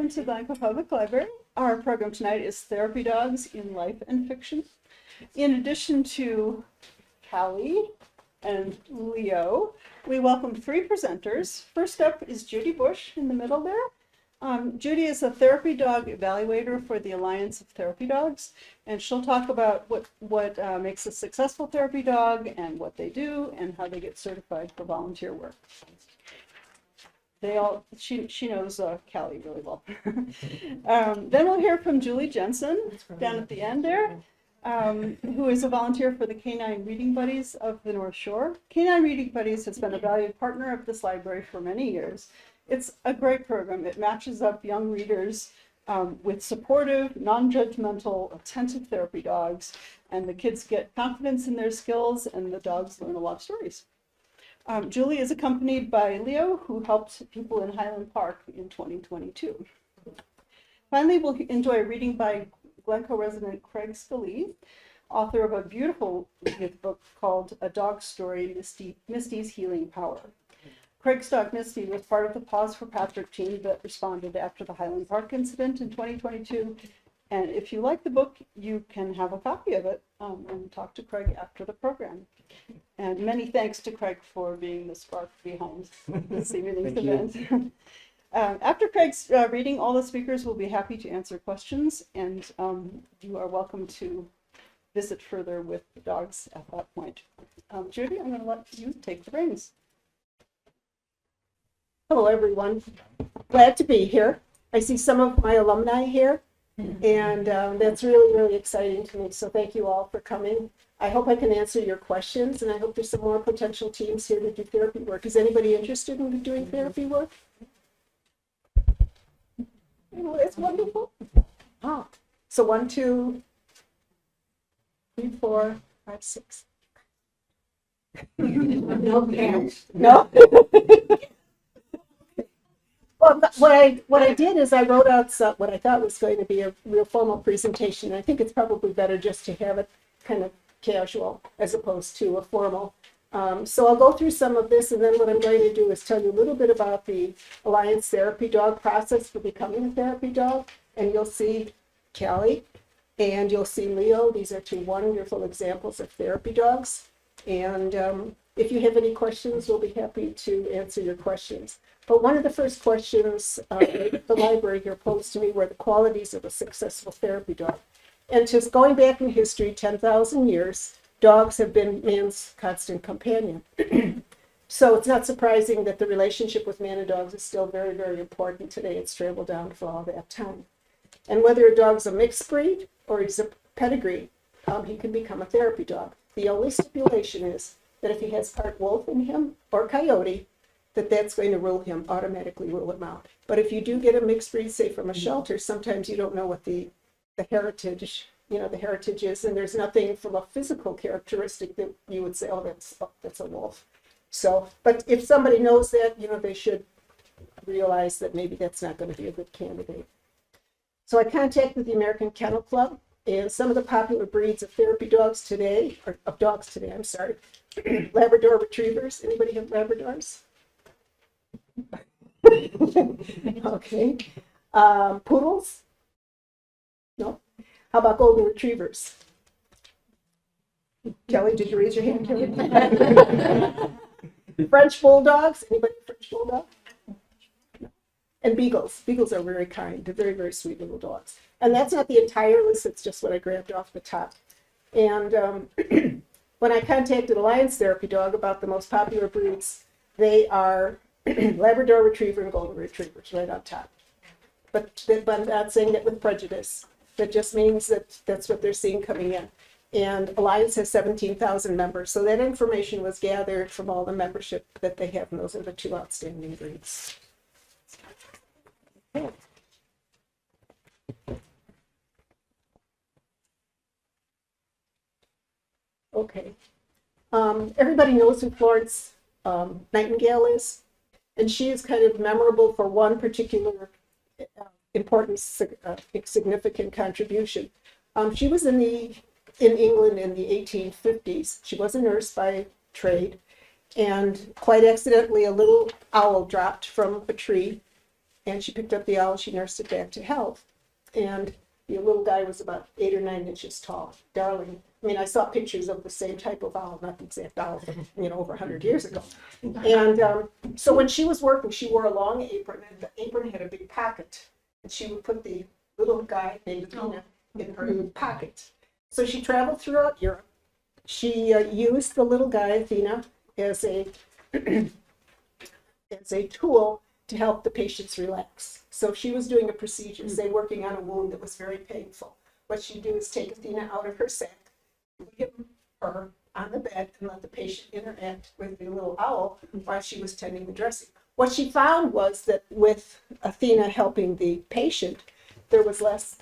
welcome to Glencoe Public Library. Our program tonight is Therapy Dogs in Life and Fiction. In addition to Callie and Leo, we welcome three presenters. First up is Judy Bush in the middle there. Judy is a therapy dog evaluator for the Alliance of Therapy Dogs, and she'll talk about what makes a successful therapy dog and what they do and how they get certified for volunteer work. She knows Callie really well. Then we'll hear from Julie Jensen down at the end there, who is a volunteer for the Canine Reading Buddies of the North Shore. Canine Reading Buddies has been a valued partner of this library for many years. It's a great program. It matches up young readers with supportive, non-judgmental, attentive therapy dogs, and the kids get confidence in their skills and the dogs learn a lot of stories. Julie is accompanied by Leo, who helped people in Highland Park in 2022. Finally, we'll enjoy a reading by Glencoe resident Craig Scalise, author of a beautiful book called A Dog Story, Misty's Healing Power. Craig's dog Misty was part of the Paws for Patrick team that responded after the Highland Park incident in 2022. And if you like the book, you can have a copy of it and talk to Craig after the program. And many thanks to Craig for being the spark behind this evening's event. After Craig's reading, all the speakers will be happy to answer questions, and you are welcome to visit further with the dogs at that point. Judy, I'm going to let you take the reins. Hello, everyone. Glad to be here. I see some of my alumni here, and that's really, really exciting to me. So thank you all for coming. I hope I can answer your questions, and I hope there's some more potential teams here to do therapy work. Is anybody interested in doing therapy work? Oh, that's wonderful. Oh, so 1, 2, 3, 4, 5, 6. No. No. Well, what I did is I wrote out what I thought was going to be a real formal presentation. I think it's probably better just to have it kind of casual as opposed to a formal. So I'll go through some of this, and then what I'm going to do is tell you a little bit about the Alliance Therapy Dog process for becoming a therapy dog. And you'll see Callie and you'll see Leo. These are two wonderful examples of therapy dogs. And if you have any questions, we'll be happy to answer your questions. But one of the first questions the library here posed to me were the qualities of a successful therapy dog. And just going back in history, 10,000 years, dogs have been man's constant companion. So it's not surprising that the relationship with man and dogs is still very, very important today. It's traveled down for all that time. And whether a dog's a mixed breed or he's a pedigree, he can become a therapy dog. The only stipulation is that if he has part wolf in him or coyote, that's going to automatically rule him out. But if you do get a mixed breed, say from a shelter, sometimes you don't know what the heritage is, and there's nothing from a physical characteristic that you would say, oh, that's a wolf. So, but if somebody knows that, they should realize that maybe that's not going to be a good candidate. So I contacted the American Kennel Club, and some of the popular breeds of therapy dogs today, Labrador Retrievers. Anybody have Labradors? Okay. Poodles? No. How about Golden Retrievers? Kelly, did you raise your hand, Kelly? French Bulldogs? Anybody French Bulldog? No. And Beagles. Beagles are very kind. They're very, very sweet little dogs. And that's not the entire list. It's just what I grabbed off the top. And when I contacted Alliance Therapy Dog about the most popular breeds, they are Labrador Retriever and Golden Retrievers right on top. But I'm not saying that with prejudice. That just means that that's what they're seeing coming in. And Alliance has 17,000 members. So that information was gathered from all the membership that they have. And those are the two outstanding breeds. Okay. Everybody knows who Florence Nightingale is. And she is kind of memorable for one particular important, significant contribution. She was in England in the 1850s. She was a nurse by trade, and quite accidentally, a little owl dropped from a tree and she picked up the owl, she nursed it back to health. And the little guy was about 8 or 9 inches tall, darling. I mean, I saw pictures of the same type of owl, not the exact owl from, over 100 years ago. And so when she was working, she wore a long apron, and the apron had a big pocket. And she would put the little guy named Athena in her pocket. So she traveled throughout Europe. She used the little guy, Athena, as a tool to help the patients relax. So if she was doing a procedure, say working on a wound that was very painful, what she'd do is take Athena out of her sack, put her on the bed, and let the patient interact with the little owl while she was tending the dressing. What she found was that with Athena helping the patient, there was less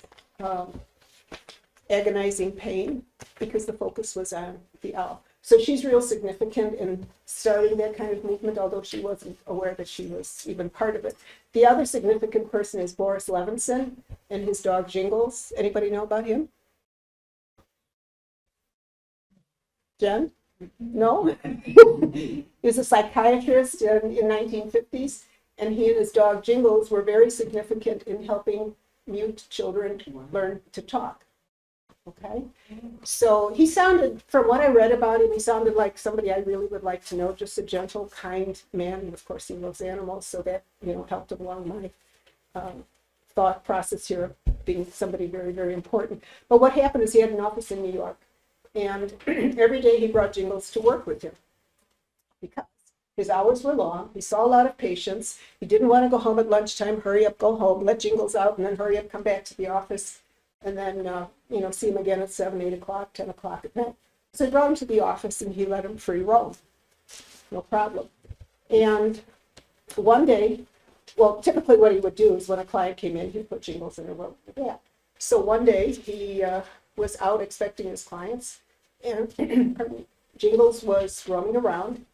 agonizing pain because the focus was on the owl. So she's real significant in starting that kind of movement, although she wasn't aware that she was even part of it. The other significant person is Boris Levinson and his dog Jingles. Anybody know about him? Jen? No? He was a psychiatrist in 1950s, and he and his dog Jingles were very significant in helping mute children learn to talk. Okay, so he sounded, from what I read about him, he sounded like somebody I really would like to know, just a gentle, kind man. And of course, he loves animals, so that, helped along my thought process here of being somebody very, very important. But what happened is he had an office in New York, and every day he brought Jingles to work with him because his hours were long. He saw a lot of patients. He didn't want to go home at lunchtime, hurry up, go home, let Jingles out, and then hurry up, come back to the office, and then, see him again at 7, 8 o'clock, 10 o'clock at night. So he brought him to the office and he let him free roam. No problem. And one day, well, typically what he would do is when a client came in, he'd put Jingles in a room with that. So one day he was out expecting his clients, and Jingles was roaming around.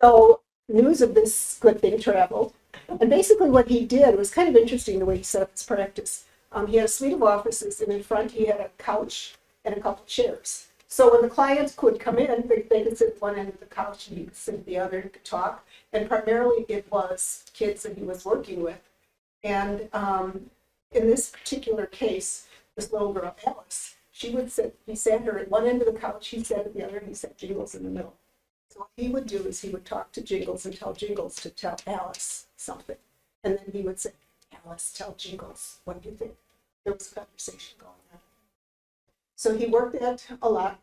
So news of this good thing traveled. And basically what he did was kind of interesting the way he set up his practice. He had a suite of offices, and in front he had a couch and a couple chairs. So when the clients could come in, they could sit at one end of the couch and he could sit at the other and could talk. And primarily it was kids that he was working with. And in this particular case, this little girl, Alice, he sat her at one end of the couch, he sat at the other, and he sat Jingles in the middle. So what he would do is he would talk to Jingles and tell Jingles to tell Alice something. And then he would say, Alice, tell Jingles, what do you think? There was a conversation going on. So he worked that a lot,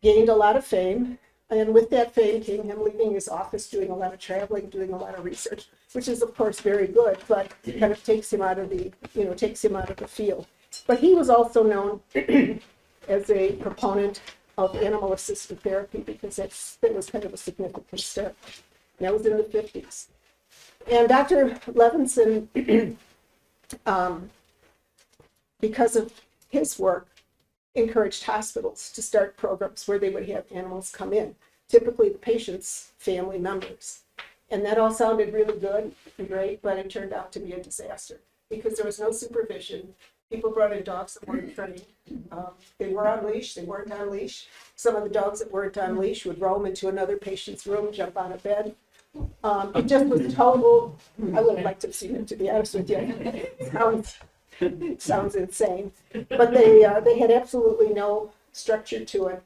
gained a lot of fame, and with that fame came him leaving his office, doing a lot of traveling, doing a lot of research, which is of course very good, but it kind of takes him out of the field. But he was also known as a proponent of animal-assisted therapy because that was kind of a significant step. And that was in the 50s. And Dr. Levinson, because of his work, encouraged hospitals to start programs where they would have animals come in, typically the patient's family members. And that all sounded really good and great, but it turned out to be a disaster because there was no supervision. People brought in dogs that weren't trained. They were on leash, they weren't on leash. Some of the dogs that weren't on leash would roam into another patient's room, jump on a bed. It just was total, I would have liked to have seen it, to be honest with you. It sounds insane. But they had absolutely no structure to it.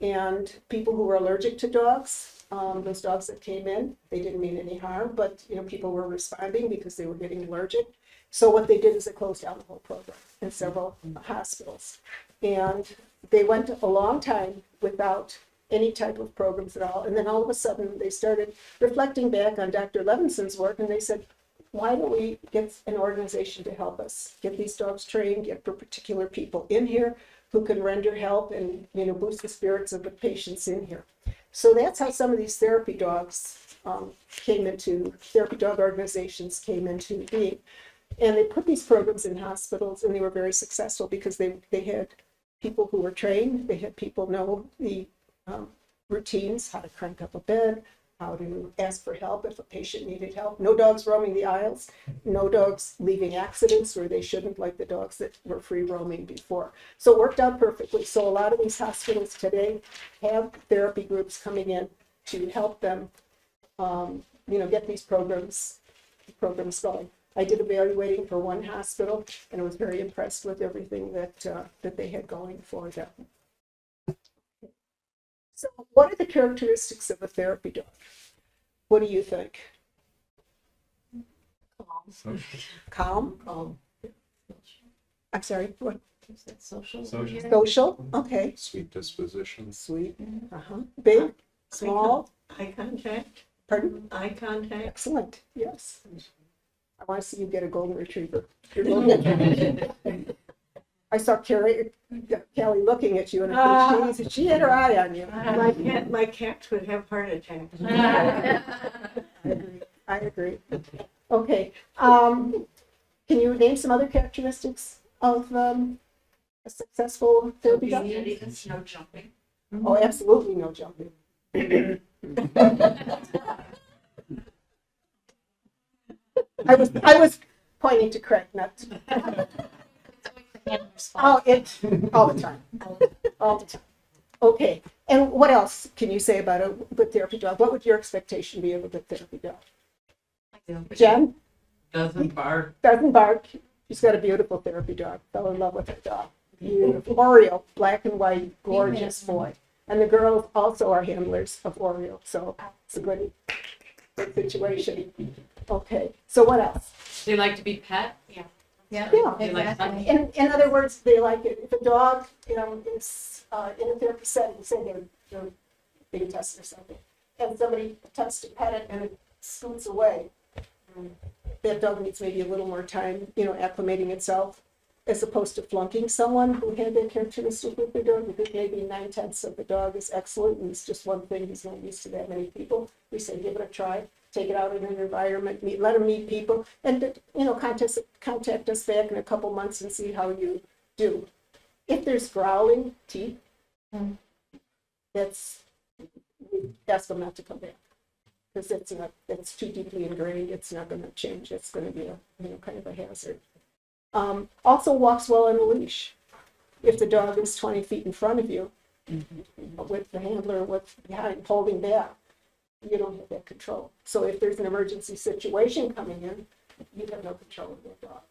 And people who were allergic to dogs, those dogs that came in, they didn't mean any harm, but people were responding because they were getting allergic. So what they did is they closed down the whole program in several hospitals. And they went a long time without any type of programs at all. And then all of a sudden they started reflecting back on Dr. Levinson's work, and they said, why don't we get an organization to help us get these dogs trained, get particular people in here who can render help and boost the spirits of the patients in here. So that's how some of these therapy dog organizations came into being. And they put these programs in hospitals, and they were very successful because they had people who were trained, they had people know the routines, how to crank up a bed, how to ask for help if a patient needed help. No dogs roaming the aisles, no dogs leaving accidents where they shouldn't, like the dogs that were free roaming before. So it worked out perfectly. So a lot of these hospitals today have therapy groups coming in to help them get these programs going. I did evaluating for one hospital, and I was very impressed with everything that they had going for them. So, what are the characteristics of a therapy dog? What do you think? Calm. Calm. I'm sorry. What? Is that social? Social. Okay. Sweet disposition. Sweet. Big. Small. Eye contact. Pardon? Eye contact. Excellent. Yes. I want to see you get a golden retriever. I saw Callie looking at you, and I think she had her eye on you. My cats would have heart attacks. I agree. Okay. Can you name some other characteristics of a successful therapy dog? Obedience, no jumping. Oh, absolutely no jumping. I was pointing to Craig, not to. Oh, all the time. All the time. Okay. And what else can you say about a good therapy dog? What would your expectation be of a good therapy dog? Jen? Doesn't bark. Doesn't bark. She's got a beautiful therapy dog. Fell in love with her dog. Beautiful. Oreo, black and white, gorgeous boy. And the girls also are handlers of Oreo, so it's a good situation. Okay. So what else? They like to be pet. Yeah, Yeah. They like exactly. In other words, they like it. If a dog, is in a therapy setting, say they're being tested or something, and somebody attempts to pet it and it scoots away, that dog needs maybe a little more time, acclimating itself, as opposed to flunking someone who had that characteristic with their dog, because maybe 9/10 of the dog is excellent and it's just one thing, he's not used to that many people. We say, give it a try, take it out in an environment, let him meet people, and, contact us back in a couple months and see how you do. If there's growling, teeth, ask them not to come back. Because it's too deeply ingrained, it's not going to change, it's going to be kind of a hazard. Also walks well on a leash. If the dog is 20 feet in front of you, with the handler behind holding back, you don't have that control. So if there's an emergency situation coming in, you have no control of that dog.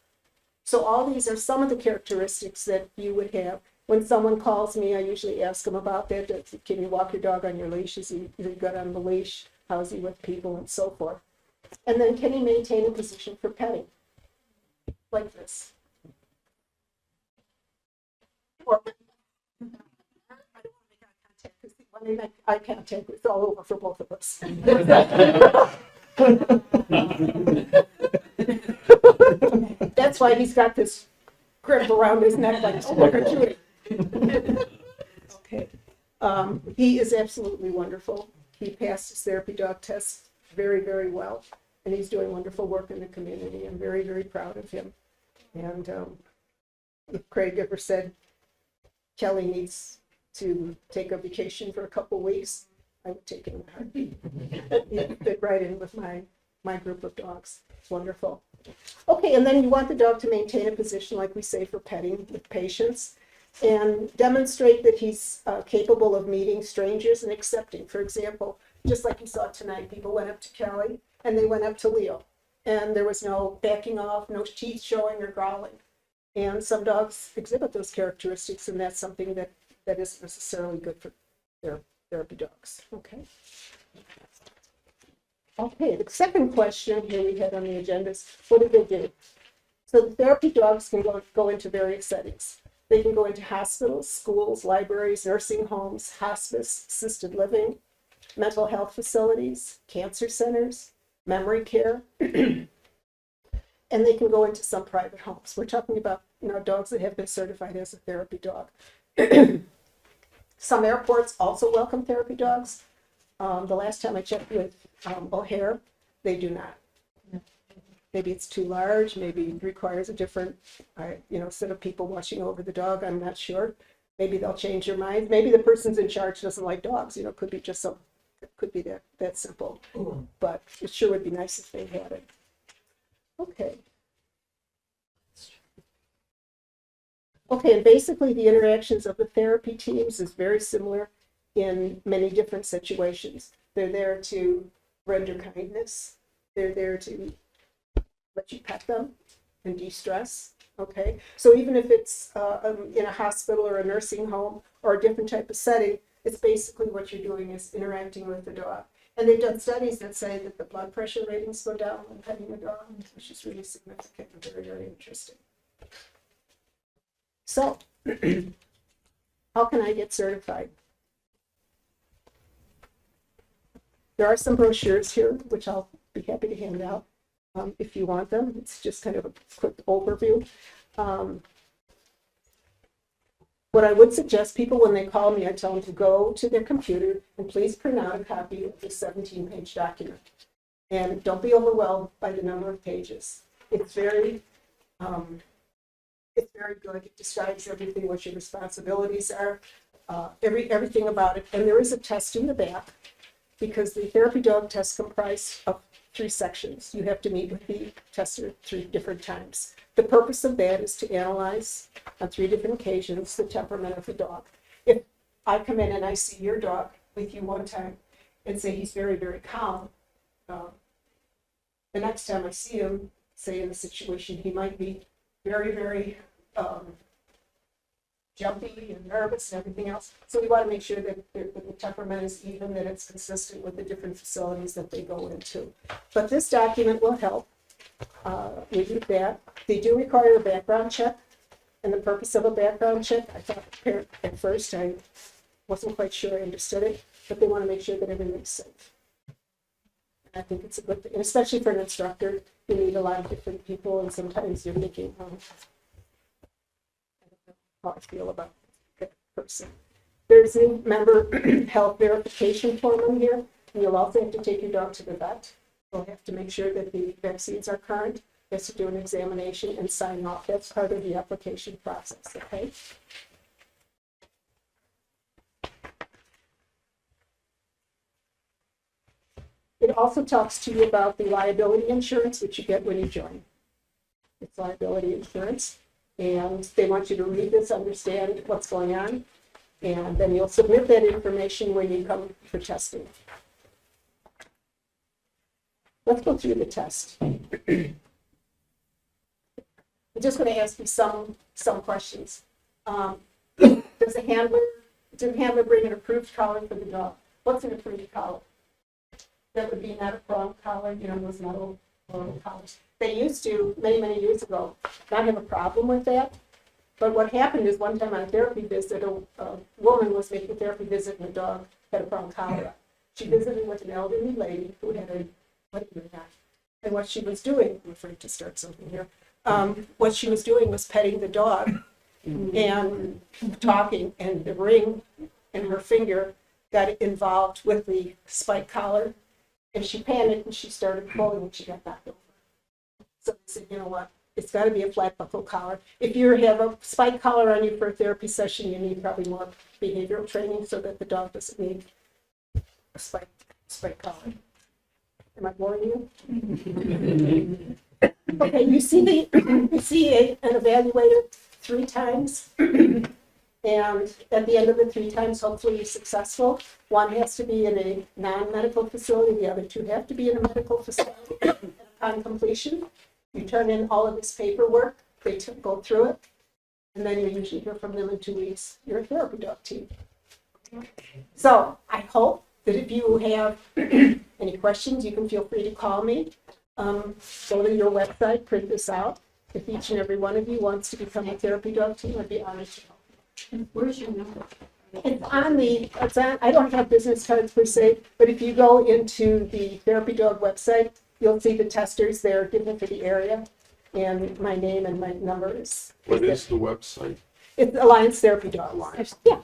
So all these are some of the characteristics that you would have. When someone calls me, I usually ask them about that. Can you walk your dog on your leash? Is he good on the leash? How is he with people, and so forth? And then can he maintain a position for petting? Like this. Or, I don't want to make eye contact, because when they make eye contact, it's all over for both of us. That's why he's got this grip around his neck, like, oh, look at you. Okay. He is absolutely wonderful. He passed his therapy dog test very, very well, and he's doing wonderful work in the community. I'm very, very proud of him. And if Craig ever said Kelly needs to take a vacation for a couple weeks, I would take him in a heartbeat. He'd fit right in with my group of dogs. It's wonderful. Okay, and then you want the dog to maintain a position, like we say, for petting with patience, and demonstrate that he's capable of meeting strangers and accepting. For example, just like you saw tonight, people went up to Kelly and they went up to Leo, and there was no backing off, no teeth showing or growling. And some dogs exhibit those characteristics, and that's something that isn't necessarily good for their therapy dogs. Okay, the second question here we had on the agenda is, what do they do? So the therapy dogs can go into various settings. They can go into hospitals, schools, libraries, nursing homes, hospice, assisted living, mental health facilities, cancer centers, memory care, and they can go into some private homes. We're talking about dogs that have been certified as a therapy dog. Some airports also welcome therapy dogs. The last time I checked with O'Hare, they do not. Maybe it's too large, maybe it requires a different, set of people watching over the dog, I'm not sure. Maybe they'll change their mind. Maybe the person's in charge doesn't like dogs, it could be just it could be that simple. But it sure would be nice if they had it. Okay. Okay, and basically the interactions of the therapy teams is very similar in many different situations. They're there to render kindness. They're there to let you pet them and de-stress. Okay, so even if it's in a hospital or a nursing home or a different type of setting, it's basically what you're doing is interacting with the dog. And they've done studies that say that the blood pressure ratings go down when petting a dog, which is really significant and very, very interesting. So, how can I get certified? There are some brochures here, which I'll be happy to hand out if you want them. It's just kind of a quick overview. What I would suggest people, when they call me, I tell them to go to their computer and please print out a copy of the 17-page document. And don't be overwhelmed by the number of pages. It's very good. It describes everything, what your responsibilities are, everything about it. And there is a test in the back, because the therapy dog test comprised of 3 sections. You have to meet with the tester 3 different times. The purpose of that is to analyze on 3 different occasions the temperament of the dog. If I come in and I see your dog with you one time and say he's very, very calm, the next time I see him, say in a situation, he might be very, very jumpy and nervous and everything else. So we want to make sure that the temperament is even, that it's consistent with the different facilities that they go into. But this document will help with that. They do require a background check. And the purpose of a background check, I thought at first I wasn't quite sure I understood it, but they want to make sure that everything's safe. And I think it's a good thing, and especially for an instructor. You meet a lot of different people, and sometimes you're thinking, I don't know how I feel about that person. There's a member health verification form in here, and you'll also have to take your dog to the vet. You'll have to make sure that the vaccines are current. You have to do an examination and sign off. That's part of the application process, okay? It also talks to you about the liability insurance, which you get when you join. It's liability insurance. And they want you to read this, understand what's going on, and then you'll submit that information when you come for testing. Let's go through the test. I'm just going to ask you some questions. Did the handler bring an approved collar for the dog? What's an approved collar? That would be not a prong collar, those metal collars. They used to, many, many years ago, not have a problem with that. But what happened is one time on a therapy visit, a woman was making a therapy visit and the dog had a prong collar. She visited with an elderly lady who had a wedding hat. And what she was doing, I'm afraid to start something here, what she was doing was petting the dog and talking, and the ring in her finger got involved with the spike collar, and she panicked and she started pulling and she got knocked over. So I said, you know what, it's got to be a flat buckle collar. If you have a spike collar on you for a therapy session, you need probably more behavioral training so that the dog doesn't need a spike collar. Am I boring you? Okay, you see an evaluator 3 times, and at the end of the 3 times, hopefully you're successful. 1 has to be in a non-medical facility, the other 2 have to be in a medical facility. Upon completion, you turn in all of this paperwork, they go through it, and then you usually hear from them in 2 weeks. You're a therapy dog team. So I hope that if you have any questions, you can feel free to call me. Go to your website, print this out. If each and every one of you wants to become a therapy dog team, I'd be honored to help you. Where's your number? It's on, I don't have business cards per se, but if you go into the therapy dog website, you'll see the testers there given for the area, and my name and my number is. What is the website? It's Alliance Therapy Dog Launch. Yeah.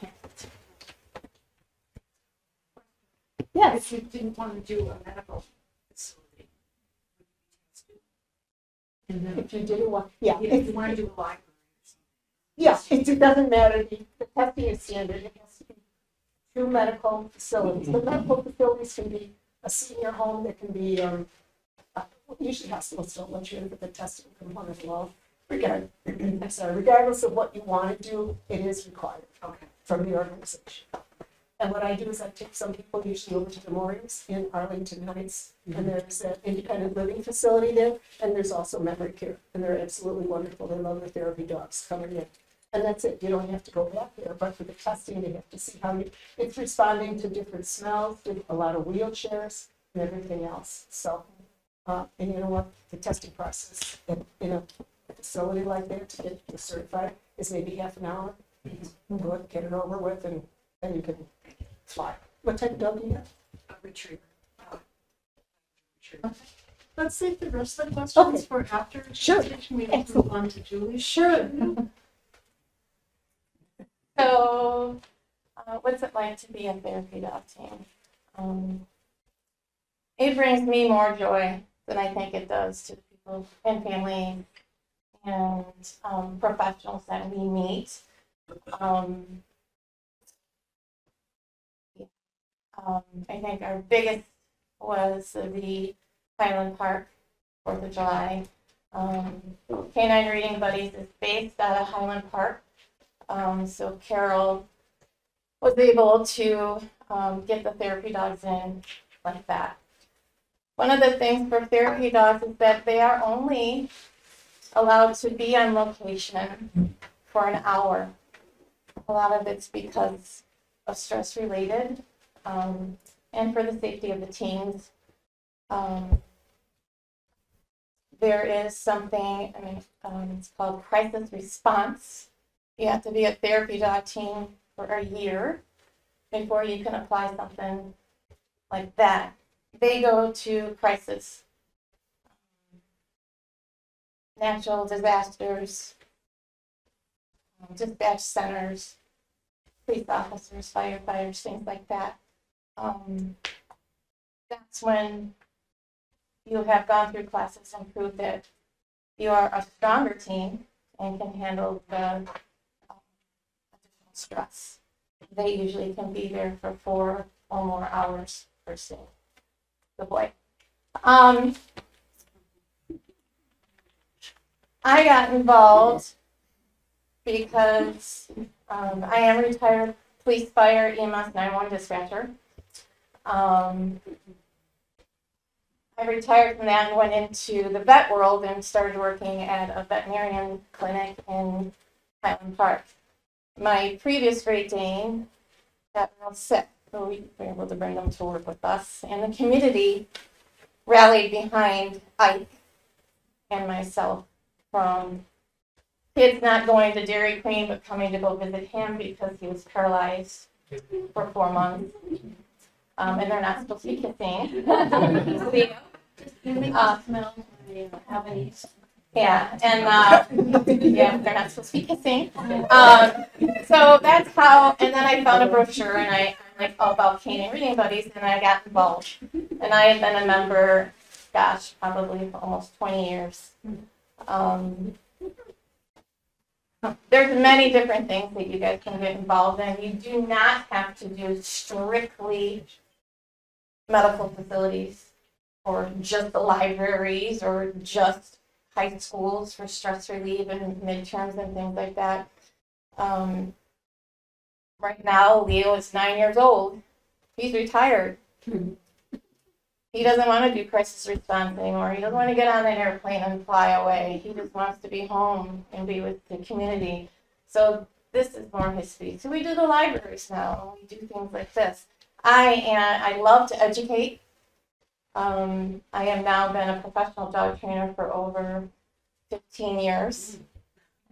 Yes. If you didn't want to do a medical facility. And then, If you didn't want, yeah. if you want to do a library. Yeah, it doesn't matter. The testing is standard. It has to be 2 medical facilities. The medical facilities can be a senior home. It can be, usually hospitals don't let you in, but the testing component will. Regardless of what you want to do, it is required Okay. from the organization. And what I do is I take some people usually over to Memorials in Arlington Heights, and there's an independent living facility there, and there's also memory care, and they're absolutely wonderful. They love the therapy dogs coming in. And that's it. You don't have to go back there, but for the testing, they have to see how it's responding to different smells, to a lot of wheelchairs and everything else. So, and you know what? The testing process in a facility like that to get you certified is maybe half an hour. Go ahead, get it over with, and then you can fly. What type of dog do you have? A retriever. Let's save the rest of the questions Okay. for after. Sure. Can we move on to Julie? Sure. So, what's it like to be a therapy dog team? It brings me more joy than I think it does to the people and family and professionals that we meet. I think our biggest was the Highland Park 4th of July. Canine Reading Buddies is based out of Highland Park. So Carol was able to get the therapy dogs in like that. One of the things for therapy dogs is that they are only allowed to be on location for an hour. A lot of it's because of stress related and for the safety of the teams. There is something, it's called crisis response. You have to be a therapy dog team for a year before you can apply something like that. They go to crisis, natural disasters, dispatch centers, police officers, firefighters, things like that. That's when you have gone through classes and proved that you are a stronger team and can handle the additional stress. They usually can be there for 4 or more hours per day. Good boy. I got involved because I am a retired police, fire, EMS 911 dispatcher. I retired from that and went into the vet world and started working at a veterinarian clinic in Highland Park. My previous Great Dane got real sick, so we were able to bring them to work with us. And the community rallied behind Ike and myself, from kids not going to Dairy Queen but coming to go visit him because he was paralyzed for 4 months. And they're not supposed to be kissing. Yeah, and yeah, they're not supposed to be kissing. So that's how, and then I found a brochure and I'm like all about canine reading buddies, and I got involved. And I have been a member, gosh, probably for almost 20 years. There's many different things that you guys can get involved in. You do not have to do strictly medical facilities or just the libraries or just high schools for stress relief and midterms and things like that. Right now, Leo is 9 years old. He's retired. He doesn't want to do crisis response anymore. He doesn't want to get on an airplane and fly away. He just wants to be home and be with the community. So this is more his speed. So we do the libraries now. We do things like this. I love to educate. I have now been a professional dog trainer for over 15 years.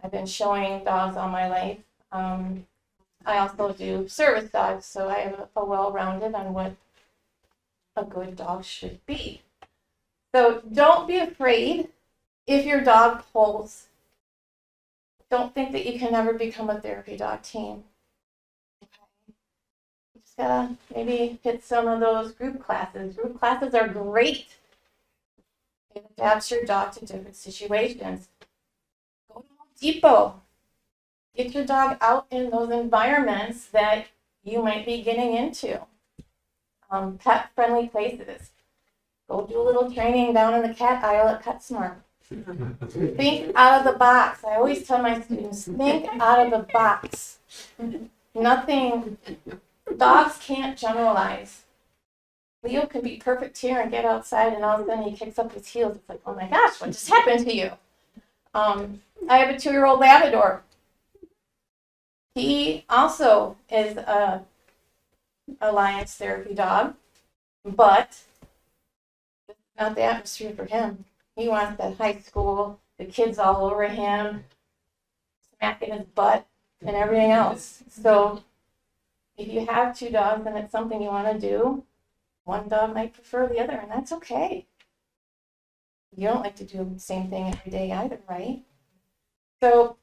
I've been showing dogs all my life. I also do service dogs, so I have a well-rounded on what a good dog should be. So don't be afraid if your dog pulls. Don't think that you can never become a therapy dog team. You just gotta maybe hit some of those group classes. Group classes are great. It adapts your dog to different situations. Go to Home Depot. Get your dog out in those environments that you might be getting into. Pet-friendly places. Go do a little training down in the cat aisle at PetSmart. Think out of the box. I always tell my students, think out of the box. Nothing Dogs can't generalize. Leo can be perfect here and get outside, and all of a sudden he kicks up his heels. It's like, oh my gosh, what just happened to you? I have a 2-year-old Labrador. He also is a Alliance therapy dog, but it's not the atmosphere for him. He wants that high school, the kids all over him, smacking his butt and everything else. So if you have 2 dogs and it's something you want to do, one dog might prefer the other, and that's okay. You don't like to do the same thing every day either, right? So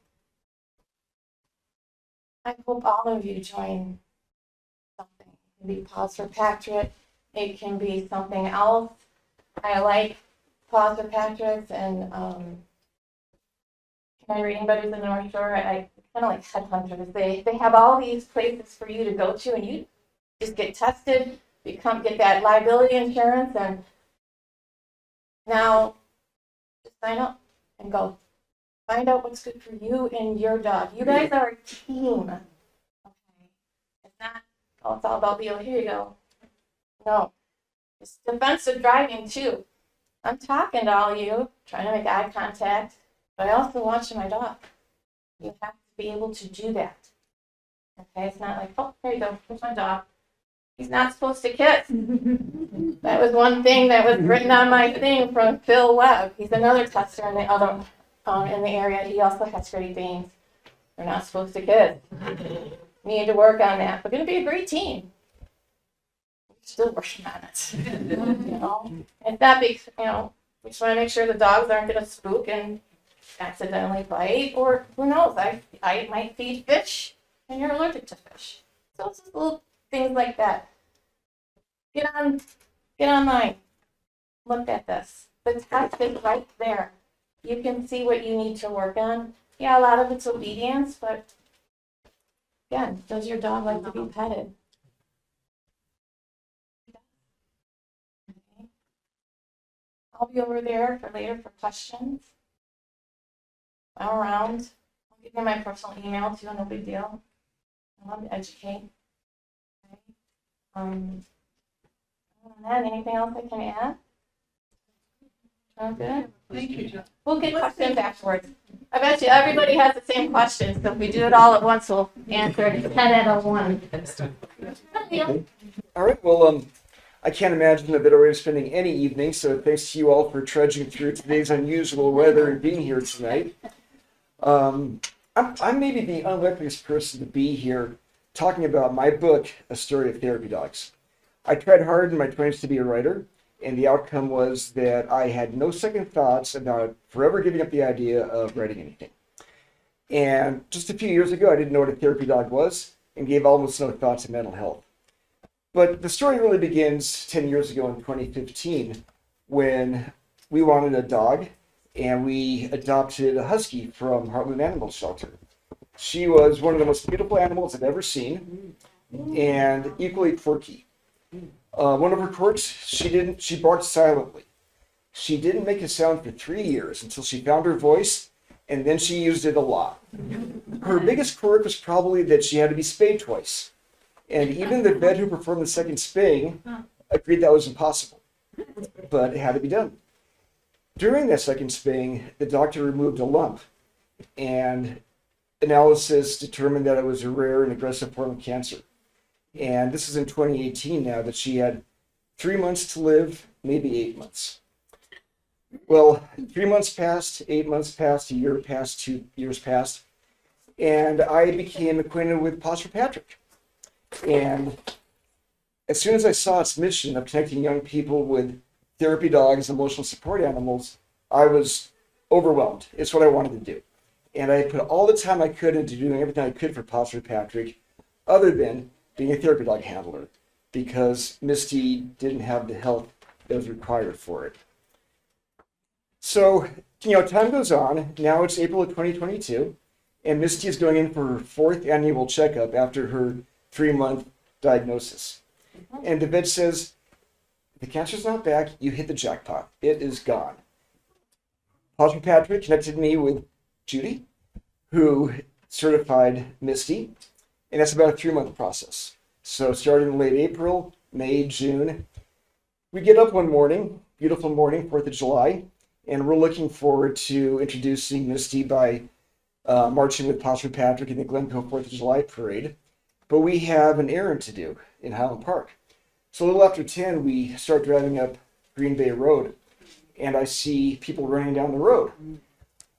I hope all of you join something. It can be Paws for Patrick. It can be something else. I like Paws for Patrick's and my reading buddies in the North Shore. I kind of like headhunters. They have all these places for you to go to, and you just get tested, get that liability insurance, and now just sign up and go. Find out what's good for you and your dog. You guys are a team. Okay. It's not, oh, it's all about Leo. Here you go. No. It's defensive driving too. I'm talking to all of you, trying to make eye contact, but I also watch my dog. You have to be able to do that. Okay, it's not like, oh, there you go, here's my dog. He's not supposed to kiss. That was one thing that was written on my thing from Phil Webb. He's another tester in the area. He also has Great Danes. They're not supposed to kiss. Need to work on that. We're going to be a great team. Still working on it. It's not big, we just want to make sure the dogs aren't going to spook and accidentally bite, or who knows, I might feed fish and you're allergic to fish. So it's just little things like that. Get online. Look at this. The test is right there. You can see what you need to work on. Yeah, a lot of it's obedience, but again, does your dog like to be petted? Okay. I'll be over there for later for questions. I'm around. I'll give you my personal email too, no big deal. I love to educate. Okay. Other than that, anything else I can add? Sound good? Thank you, John. We'll get questions afterwards. I bet you everybody has the same questions, so if we do it all at once, we'll answer it 10 out of 1. All right, well, I can't imagine a better way of spending any evening, so thanks to you all for trudging through today's unusual weather and being here tonight. I'm maybe the unlikeliest person to be here talking about my book, A Story of Therapy Dogs. I tried hard in my 20s to be a writer, and the outcome was that I had no second thoughts about forever giving up the idea of writing anything. And just a few years ago, I didn't know what a therapy dog was and gave almost no thought to mental health. But the story really begins 10 years ago in 2015 when we wanted a dog and we adopted a husky from Heartland Animal Shelter. She was one of the most beautiful animals I've ever seen and equally quirky. One of her quirks, she barked silently. She didn't make a sound for 3 years until she found her voice, and then she used it a lot. Her biggest quirk was probably that she had to be spayed twice. And even the vet who performed the second spaying agreed that was impossible, but it had to be done. During that second spaying, the doctor removed a lump, and analysis determined that it was a rare and aggressive form of cancer. And this is in 2018 now that she had 3 months to live, maybe 8 months. Well, 3 months passed, 8 months passed, a year passed, 2 years passed, and I became acquainted with Paws for Patrick. And as soon as I saw its mission of connecting young people with therapy dogs, emotional support animals, I was overwhelmed. It's what I wanted to do. And I put all the time I could into doing everything I could for Paws for Patrick, other than being a therapy dog handler, because Misty didn't have the health that was required for it. So, time goes on. Now it's April of 2022, and Misty is going in for her 4th annual checkup after her 3-month diagnosis. And the vet says, the cancer's not back, you hit the jackpot. It is gone. Paws for Patrick connected me with Judy, who certified Misty, and that's about a 3-month process. So starting in late April, May, June, we get up one morning, beautiful morning, 4th of July, and we're looking forward to introducing Misty by marching with Paws Patrick in the Glencoe 4th of July parade. But we have an errand to do in Highland Park. So a little after 10, we start driving up Green Bay Road, and I see people running down the road.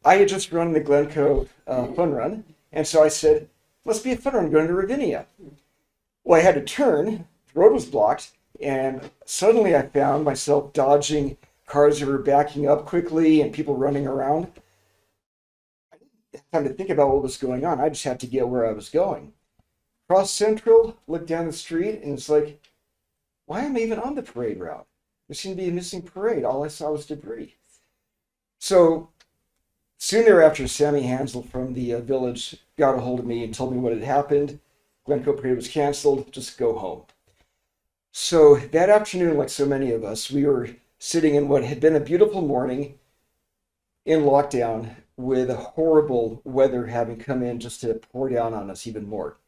I had just run the Glencoe fun run, and so I said, must be a fun run going to Ravinia. Well, I had to turn, the road was blocked, and suddenly I found myself dodging cars that were backing up quickly and people running around. I didn't have time to think about what was going on. I just had to get where I was going. Cross Central, looked down the street, and it's like, why am I even on the parade route? There seemed to be a missing parade. All I saw was debris. So soon thereafter, Sammy Hansel from the village got a hold of me and told me what had happened. Glencoe parade was canceled. Just go home. So that afternoon, like so many of us, we were sitting in what had been a beautiful morning in lockdown with horrible weather having come in just to pour down on us even more.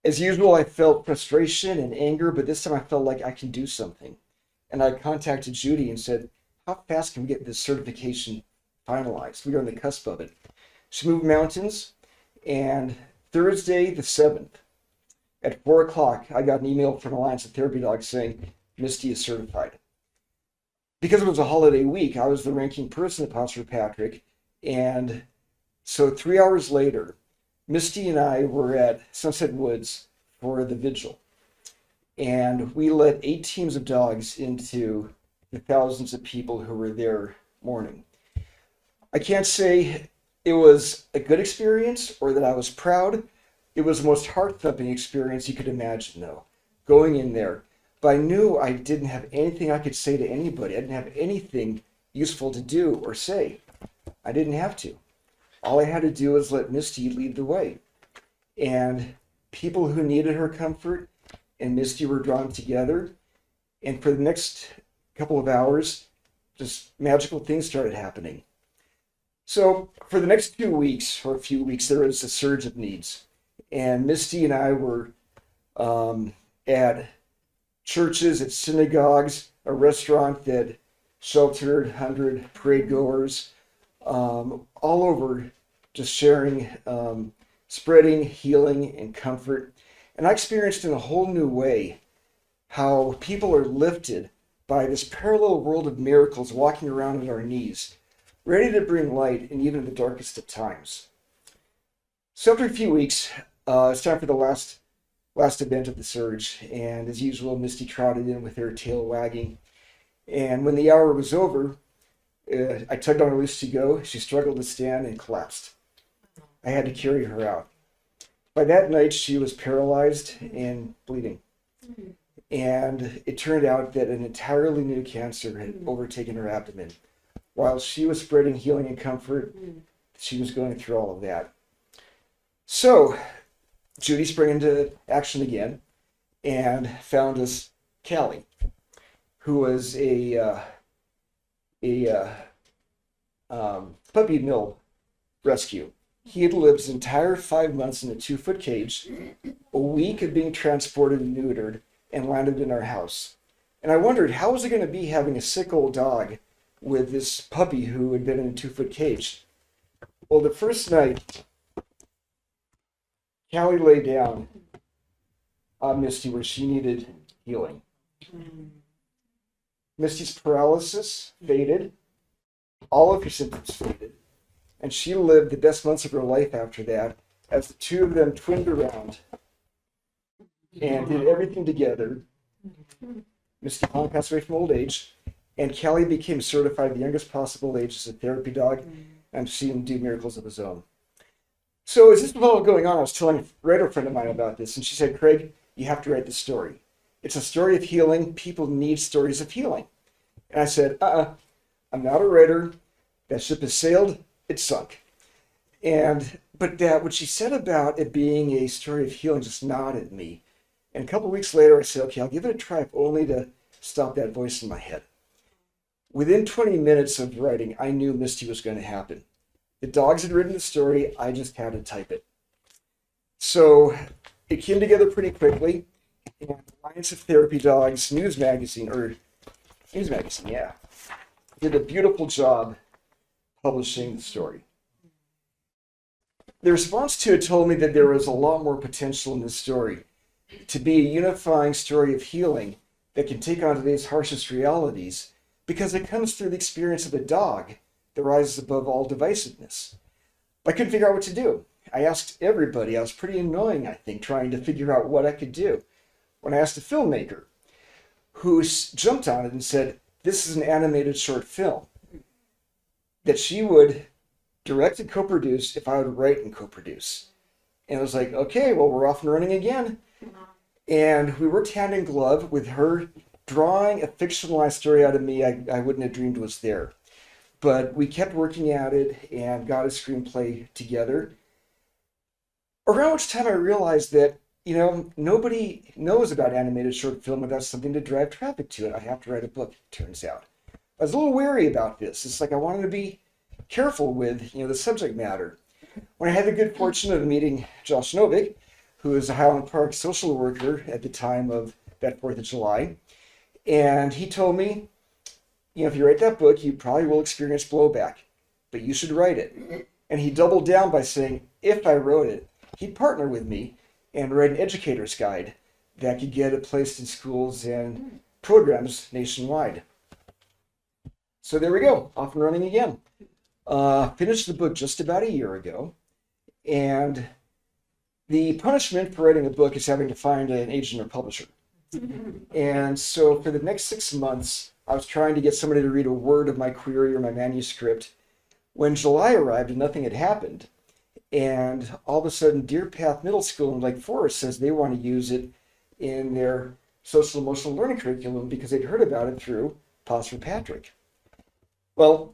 As usual, I felt frustration and anger, but this time I felt like I can do something. And I contacted Judy and said, how fast can we get this certification finalized? We are on the cusp of it. She moved mountains, and Thursday the 7th, at 4 o'clock, I got an email from Alliance of Therapy Dogs saying Misty is certified. Because it was a holiday week, I was the ranking person at Paws Patrick, and so 3 hours later, Misty and I were at Sunset Woods for the vigil, and we let 8 teams of dogs into the thousands of people who were there mourning. I can't say it was a good experience or that I was proud. It was the most heart-thumping experience you could imagine, though, going in there. But I knew I didn't have anything I could say to anybody. I didn't have anything useful to do or say. I didn't have to. All I had to do was let Misty lead the way. And people who needed her comfort and Misty were drawn together. And for the next couple of hours, just magical things started happening. So for the next 2 weeks, or a few weeks, there was a surge of needs. And Misty and I were at churches, at synagogues, a restaurant that sheltered 100 parade goers, all over, just sharing, spreading healing and comfort. And I experienced in a whole new way how people are lifted by this parallel world of miracles walking around at our knees, ready to bring light in even the darkest of times. So after a few weeks, it's time for the last event of the surge, and as usual, Misty trotted in with her tail wagging. And when the hour was over, I tugged on her loose to go. She struggled to stand and collapsed. I had to carry her out. By that night, she was paralyzed and bleeding. And it turned out that an entirely new cancer had overtaken her abdomen. While she was spreading healing and comfort, she was going through all of that. So Judy sprang into action again and found us Callie, who was a puppy mill rescue. He had lived his entire 5 months in a 2-foot cage, a week of being transported and neutered, and landed in our house. And I wondered, how was it going to be having a sick old dog with this puppy who had been in a 2-foot cage? Well, the first night, Callie lay down on Misty where she needed healing. Misty's paralysis faded. All of her symptoms faded. And she lived the best months of her life after that as the two of them twinned around and did everything together. Misty finally passed away from old age, and Callie became certified at the youngest possible age as a therapy dog, and seen him do miracles of his own. So as this was all going on, I was telling a writer friend of mine about this, and she said, Craig, you have to write this story. It's a story of healing. People need stories of healing. And I said, I'm not a writer. That ship has sailed. It's sunk. But what she said about it being a story of healing just nodded at me. And a couple of weeks later, I said, okay, I'll give it a try, if only to stop that voice in my head. Within 20 minutes of writing, I knew Misty was going to happen. The dogs had written the story. I just had to type it. So it came together pretty quickly. And Alliance of Therapy Dogs News Magazine, yeah, did a beautiful job publishing the story. The response to it told me that there was a lot more potential in this story to be a unifying story of healing that can take on today's harshest realities because it comes through the experience of a dog that rises above all divisiveness. I couldn't figure out what to do. I asked everybody. I was pretty annoying, I think, trying to figure out what I could do. When I asked a filmmaker, who jumped on it and said, this is an animated short film that she would direct and co-produce if I would write and co-produce. And I was like, okay, well, we're off and running again. And we worked hand in glove with her drawing a fictionalized story out of me I wouldn't have dreamed was there. But we kept working at it and got a screenplay together. Around which time I realized that, nobody knows about animated short film without something to drive traffic to it. I have to write a book, it turns out. I was a little wary about this. It's like I wanted to be careful with, the subject matter. When I had the good fortune of meeting Josh Novick, who is a Highland Park social worker at the time of that 4th of July, and he told me, if you write that book, you probably will experience blowback, but you should write it. And he doubled down by saying, if I wrote it, he'd partner with me and write an educator's guide that could get it placed in schools and programs nationwide. So there we go, off and running again. Finished the book just about a year ago, and the punishment for writing a book is having to find an agent or publisher. And so for the next 6 months, I was trying to get somebody to read a word of my query or my manuscript. When July arrived and nothing had happened, and all of a sudden Deer Path Middle School in Lake Forest says they want to use it in their social emotional learning curriculum because they'd heard about it through Paws for Patrick. Well,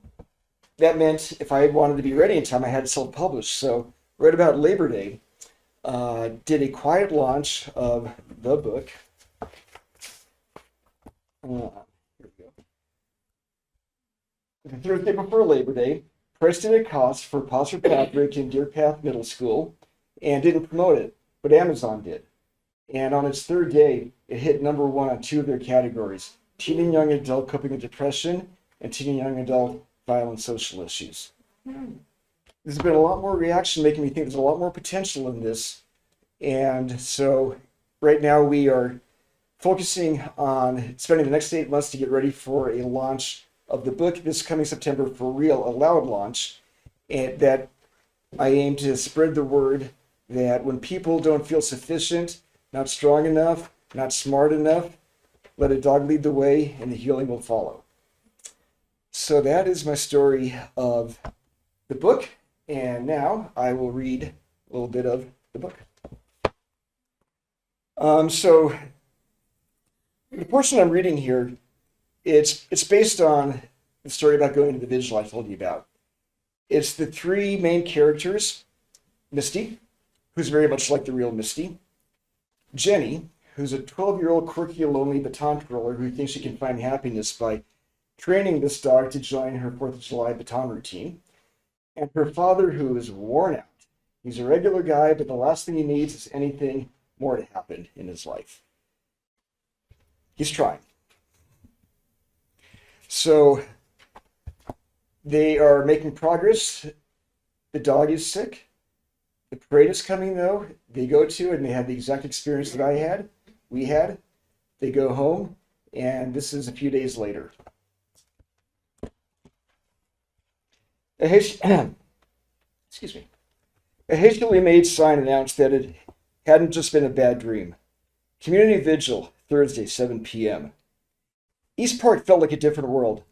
that meant if I had wanted to be ready in time, I had to self-publish. So right about Labor Day, did a quiet launch of the book. Here we go. The Thursday before Labor Day, priced it at cost for Paws for Patrick in Deer Path Middle School, and didn't promote it, but Amazon did. And on its 3rd day, it hit #1 on 2 of their categories: teen and young adult coping with depression and teen and young adult violent social issues. There's been a lot more reaction, making me think there's a lot more potential in this. And so right now we are focusing on spending the next 8 months to get ready for a launch of the book this coming September for real, a loud launch, and that I aim to spread the word that when people don't feel sufficient, not strong enough, not smart enough, let a dog lead the way and the healing will follow. So that is my story of the book, and now I will read a little bit of the book. So the portion I'm reading here, it's based on the story about going to the vigil I told you about. It's the 3 main characters: Misty, who's very much like the real Misty; Jenny, who's a 12-year-old quirky, lonely baton twirler who thinks she can find happiness by training this dog to join her 4th of July baton routine; and her father, who is worn out. He's a regular guy, but the last thing he needs is anything more to happen in his life. He's trying. So they are making progress. The dog is sick. The parade is coming, though. They go to it, and they have the exact experience that we had. They go home, and this is a few days later. Excuse me. A hastily made sign announced that it hadn't just been a bad dream. Community Vigil, Thursday, 7 p.m. East Park felt like a different world.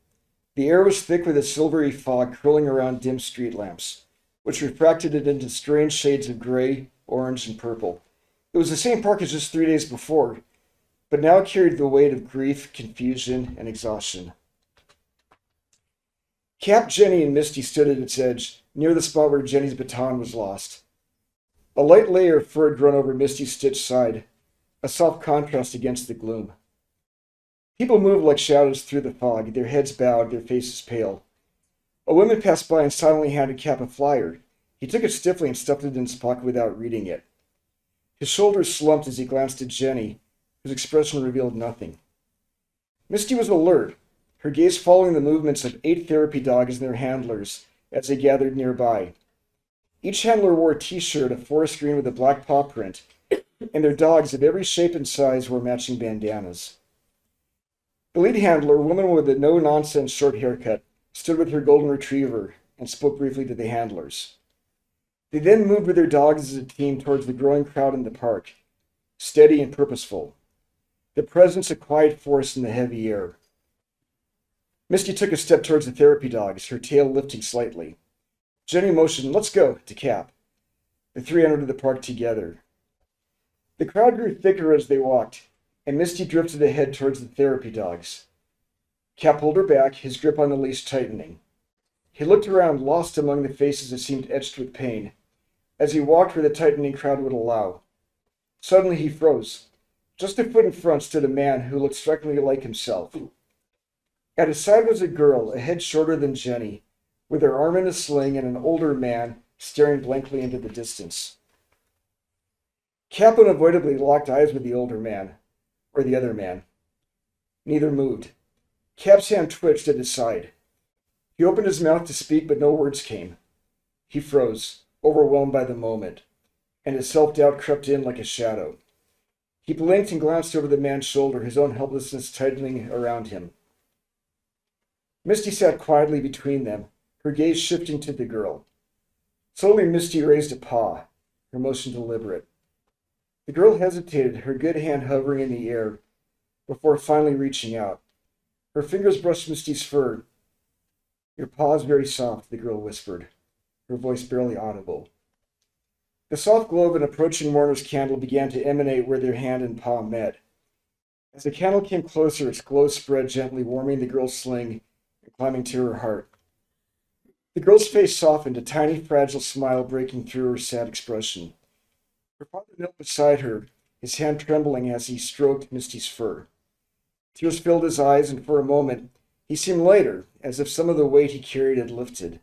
The air was thick with a silvery fog curling around dim street lamps, which refracted it into strange shades of gray, orange, and purple. It was the same park as just 3 days before, but now it carried the weight of grief, confusion, and exhaustion. Cap, Jenny, and Misty stood at its edge, near the spot where Jenny's baton was lost. A light layer of fur had grown over Misty's stitched side, a soft contrast against the gloom. People moved like shadows through the fog, their heads bowed, their faces pale. A woman passed by and silently handed Cap a flyer. He took it stiffly and stuffed it in his pocket without reading it. His shoulders slumped as he glanced at Jenny, whose expression revealed nothing. Misty was alert, her gaze following the movements of 8 therapy dogs and their handlers as they gathered nearby. Each handler wore a t-shirt of forest green with a black paw print, and their dogs of every shape and size wore matching bandanas. The lead handler, a woman with a no-nonsense short haircut, stood with her golden retriever and spoke briefly to the handlers. They then moved with their dogs as a team towards the growing crowd in the park, steady and purposeful, the presence of quiet force in the heavy air. Misty took a step towards the therapy dogs, her tail lifting slightly. Jenny motioned, "Let's go," to Cap. The 3 entered the park together. The crowd grew thicker as they walked, and Misty drifted ahead towards the therapy dogs. Cap pulled her back, his grip on the leash tightening. He looked around, lost among the faces that seemed etched with pain, as he walked where the tightening crowd would allow. Suddenly he froze. Just a foot in front stood a man who looked strikingly like himself. At his side was a girl, a head shorter than Jenny, with her arm in a sling, and an older man staring blankly into the distance. Cap unavoidably locked eyes with the older man, or the other man. Neither moved. Cap's hand twitched at his side. He opened his mouth to speak, but no words came. He froze, overwhelmed by the moment, and his self-doubt crept in like a shadow. He blinked and glanced over the man's shoulder, his own helplessness tightening around him. Misty sat quietly between them, her gaze shifting to the girl. Slowly Misty raised a paw, her motion deliberate. The girl hesitated, her good hand hovering in the air, before finally reaching out. Her fingers brushed Misty's fur. "Your paw is very soft," the girl whispered, her voice barely audible. The soft glow of an approaching mourner's candle began to emanate where their hand and paw met. As the candle came closer, its glow spread gently, warming the girl's sling and climbing to her heart. The girl's face softened, a tiny, fragile smile breaking through her sad expression. Her father knelt beside her, his hand trembling as he stroked Misty's fur. Tears filled his eyes, and for a moment he seemed lighter, as if some of the weight he carried had lifted.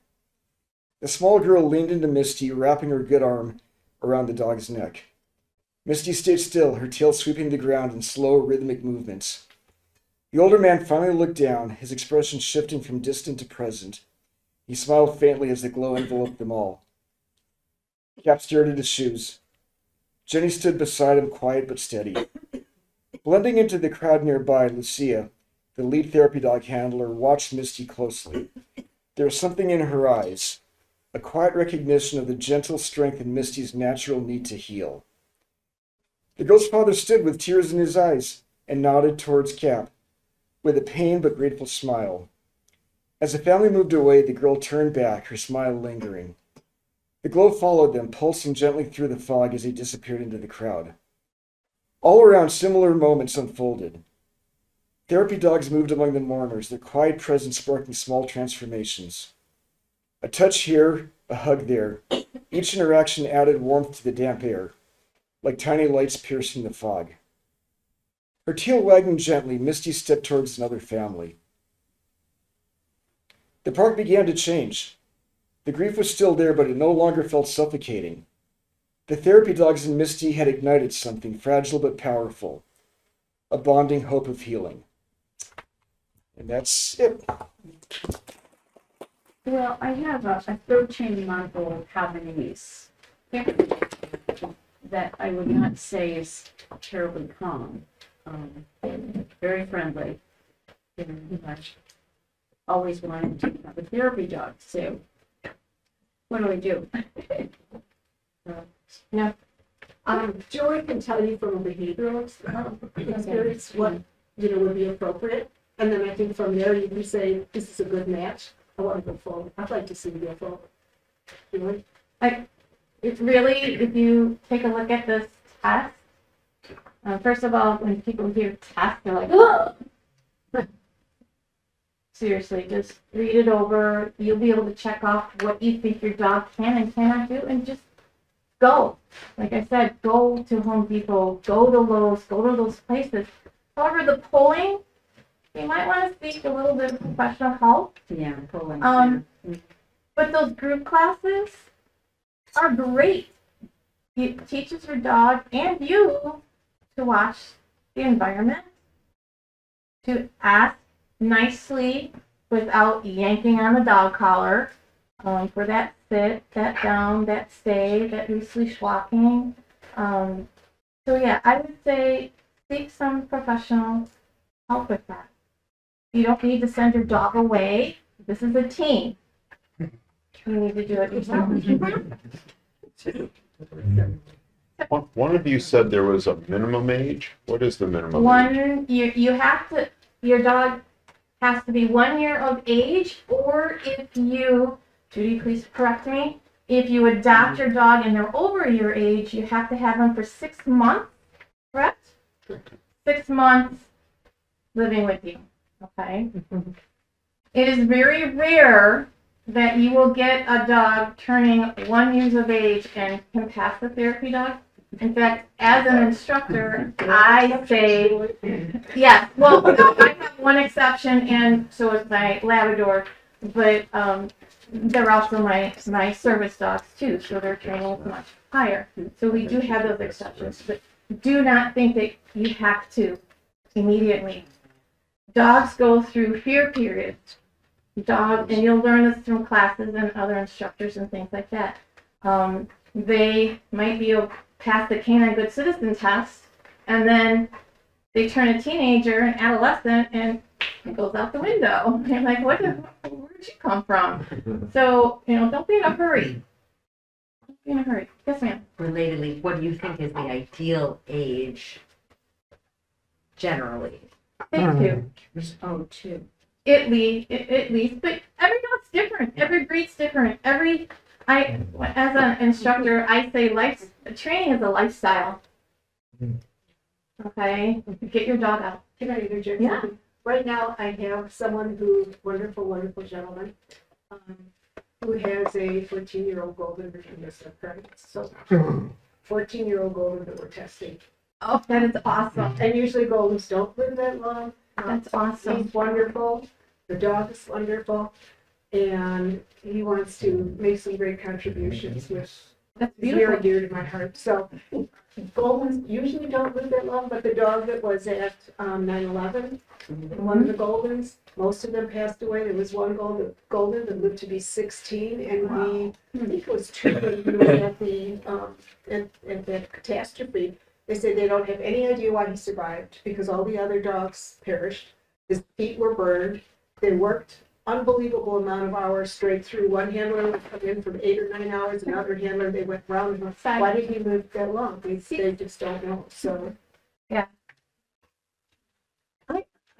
The small girl leaned into Misty, wrapping her good arm around the dog's neck. Misty stayed still, her tail sweeping the ground in slow, rhythmic movements. The older man finally looked down, his expression shifting from distant to present. He smiled faintly as the glow enveloped them all. Cap stared at his shoes. Jenny stood beside him, quiet but steady. Blending into the crowd nearby, Lucia, the lead therapy dog handler, watched Misty closely. There was something in her eyes, a quiet recognition of the gentle strength in Misty's natural need to heal. The girl's father stood with tears in his eyes and nodded towards Cap, with a pained but grateful smile. As the family moved away, the girl turned back, her smile lingering. The glow followed them, pulsing gently through the fog as they disappeared into the crowd. All around, similar moments unfolded. Therapy dogs moved among the mourners, their quiet presence sparking small transformations. A touch here, a hug there. Each interaction added warmth to the damp air, like tiny lights piercing the fog. Her tail wagging gently, Misty stepped towards another family. The park began to change. The grief was still there, but it no longer felt suffocating. The therapy dogs in Misty had ignited something fragile but powerful, a bonding hope of healing. And that's it. Well, I have a third chain model of Havanese that I would not say is terribly calm. Very friendly. And I always wanted to have a therapy dog, so what do? No. Joy can tell you from a behavioral experience what, would be appropriate. And then I think from there you can say, this is a good match. I want to go forward. I'd like to see you go forward. Joy? It's really, if you take a look at this test, first of all, when people hear test, they're like, oh! Seriously, just read it over. You'll be able to check off what you think your dog can and cannot do, and just go. Like I said, go to Home Depot, go to Lowe's, go to those places. However, the polling, you might want to seek a little bit of professional help. Yeah, pulling. But those group classes are great. It teaches your dog and you to watch the environment, to ask nicely without yanking on the dog collar, for that sit, that down, that stay, that loose leash walking. So yeah, I would say seek some professional help with that. You don't need to send your dog away. This is a team. You need to do it yourself. One of you said there was a minimum age. What is the minimum age? You have to, your dog has to be 1 year of age, or if you, Judy, please correct me, if you adopt your dog and they're over your age, you have to have them for 6 months, correct? 6 months living with you, okay? It is very rare that you will get a dog turning 1 year of age and can pass the therapy dog. In fact, as an instructor, I say, yes, well, no, I have one exception, and so is my Labrador, but they're also my service dogs too, so their training is much higher. So we do have those exceptions, but do not think that you have to immediately. Dogs go through fear periods. And you'll learn this from classes and other instructors and things like that. They might be able to pass the canine good citizen test, and then they turn a teenager, an adolescent, and it goes out the window. And you're like, where'd you come from? So, don't be in a hurry. Don't be in a hurry. Yes, ma'am. Relatedly, what do you think is the ideal age generally? Thank you. Oh, two. At least, but every dog's different. Every breed's different. As an instructor, I say training is a lifestyle. Okay, get your dog out. Can I interject? Yeah. Right now, I have someone wonderful gentleman, who has a 14-year-old golden retriever. So 14-year-old golden that we're testing. Oh, that is awesome. And usually goldens don't live that long. That's awesome. He's wonderful. The dog is wonderful. And he wants to make some great contributions, which That's is very beautiful. dear to my heart. So goldens usually don't live that long, but the dog that was at 9/11, one of the goldens, most of them passed away. There was one golden that lived to be 16, and I think it was 2 when he was at the catastrophe. They say they don't have any idea why he survived, because all the other dogs perished. His feet were burned. They worked unbelievable amount of hours straight through. One handler would come in from 8 or 9 hours, another handler, they went round and round. Why did he live that long? They just don't know. So